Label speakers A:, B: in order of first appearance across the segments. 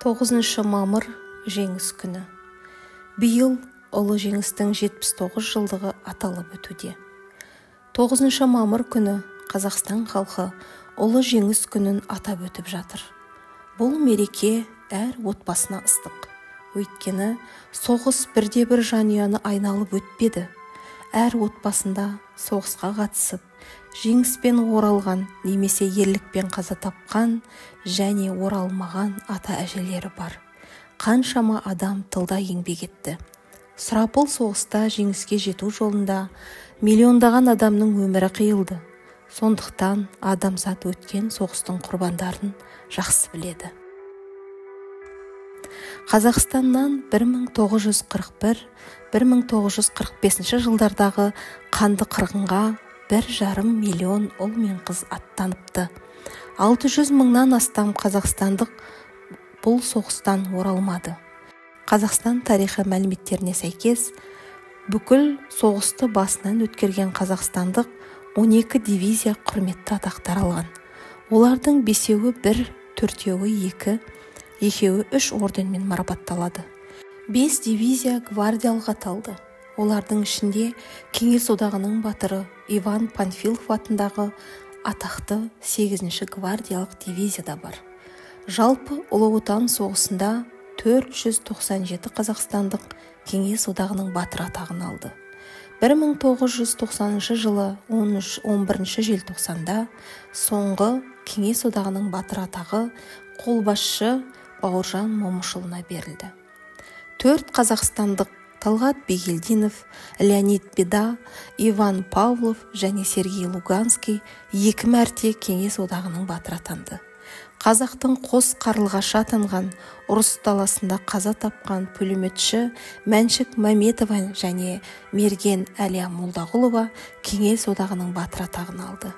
A: 9 мамыр жеңіс күні. Биыл ұлы жеңістің 79 жылдығы аталып өтуде. 9 мамыр күні Қазақстан халқы ұлы жеңіс күнін атап өтіп жатыр. Бұл мереке әр отбасына ыстық. Өйткені соғыс бірде-бір жанұяны айналып өтпеді. Әр отбасында соғысқа қатысып, жеңіспен оралған немесе ерлікпен қаза тапқан және оралмаған ата-әжелері бар. Қаншама адам тылда еңбек етті. Сұрапыл соғыста жеңіске жету жолында миллиондаған адамның өмірі қиылды. Сондықтан адамзат өткен соғыстың құрбандарын жақсы біледі. Қазақстаннан 1941-1945 жылдардағы қанды қырғынға 1,5 миллион ұл мен қыз аттаныпты. 600 мыңнан астам қазақстандық бұл соғыстан оралмады. Қазақстан тарихы мәліметтеріне сәйкес, бүкіл соғысты басынан өткерген қазақстандық 12 дивизия құрметті атақтар алған. Олардың 5-еуі 1, 4-еуі 2, 2-еуі 3 орденмен марапатталады. 5 дивизия гвардиялық аталды. Олардың ішінде Кеңес одағының батыры Иван Панфилов атындағы атақты 8-ші гвардиялық дивизияда бар. Жалпы Ұлы Отан соғысында 497 қазақстандық Кеңес одағының батыры атағын алды. 1990 жылы 11 желтоқсанда соңғы Кеңес одағының батыры атағы қолбасшы Бауыржан Момышұлына берілді. 4 қазақстандық Талғат Бегелдинов, Леонид Беда, Иван Павлов және Сергей Луганский 2 мәрте Кеңес одағының батыры атанды. Қазақтың қос қарлығашы атанған ұрыс даласында қаза тапқан пулеметші Мәншік Мәметова және Мерген Әлия Молдағұлова Кеңес одағының батыры атағын алды.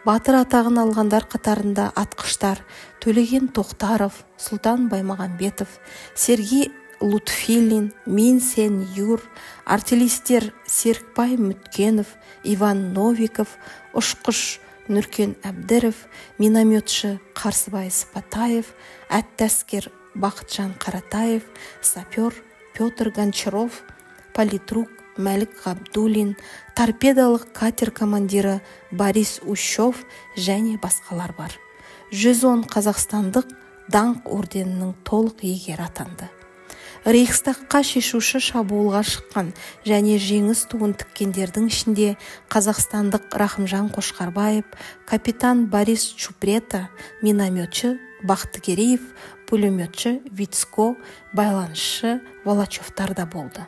A: Батыр атағын алғандар қатарында атқыштар Төлеген Тоқтаров, Сұлтан Баймағамбетов, Сергей Лутфилин, Минсен Юр, артиллеристер Серікбай Мүткенов, Иван Новиков, ұшқыш Нүркен Әбдіров, минометші Қарсыбай Сыпатаев, әттәскер Бақытжан Қаратаев, сапер Петр Гончаров, политрук Мәлік Ғабдулин, торпедалық катер командирі Борис Ущов және басқалар бар. 110 қазақстандық даңқ орденінің толық иегері атанды. Рейхстагқа шешуші шабуылға шыққан және жеңіс туын тіккендердің ішінде қазақстандық Рахымжан Қошқарбаев, капитан Борис Чупрета, минометші Бақтыгереев, пулеметші Вицко, байланысшы Волочевтар да болды.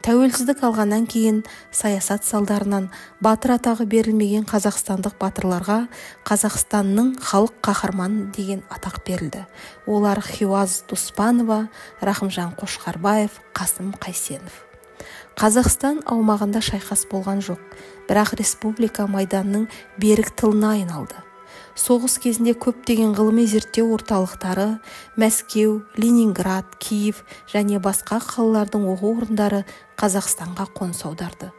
A: Тәуелсіздік алғаннан кейін саясат салдарынан батыр атағы берілмеген қазақстандық батырларға Қазақстанның халық қаһарманы деген атақ берілді. Олар Хиуаз Доспанова, Рахымжан Қошқарбаев, Қасым Қайсенов. Қазақстан аумағында шайқас болған жоқ, бірақ республика майданның берік тылына айналды. Соғыс кезінде көптеген ғылыми зерттеу орталықтары Мәскеу, Ленинград, Киев және басқа қалалардың оқу орындары Қазақстанға қоныс аударды.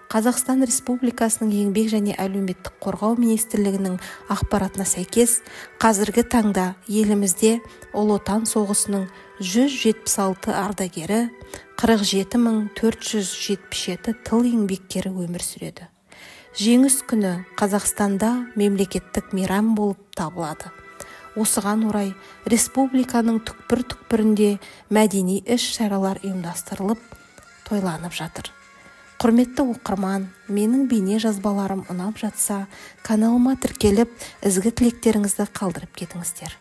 A: Қазақстан Республикасының еңбек және әлеуметтік қорғау министрлігінің ақпаратына сәйкес, қазіргі таңда елімізде Ұлы Отан соғысының 176 ардагері, 47.477 тыл еңбеккері өмір сүреді. Жеңіс күні Қазақстанда мемлекеттік мейрам болып табылады. Осыған орай республиканың түкпір-түкпірінде мәдени іс-шаралар ұйымдастырылып, тойланып жатыр. Құрметті оқырман, менің бейне жазбаларым ұнап жатса, каналыма тіркеліп, ізгі тілектеріңізді қалдырып кетіңіздер.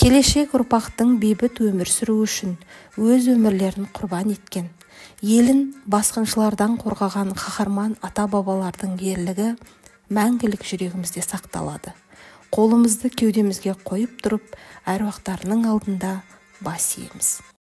A: Келешек ұрпақтың бейбіт өмір сүруі үшін өз өмірлерін құрбан еткен, елін басқыншылардан қорғаған қаһарман ата-бабалардың ерлігі мәңгілік жүрегімізде сақталады. Қолымызды кеудемізге қойып тұрып, әруақтарының алдында бас иеміз.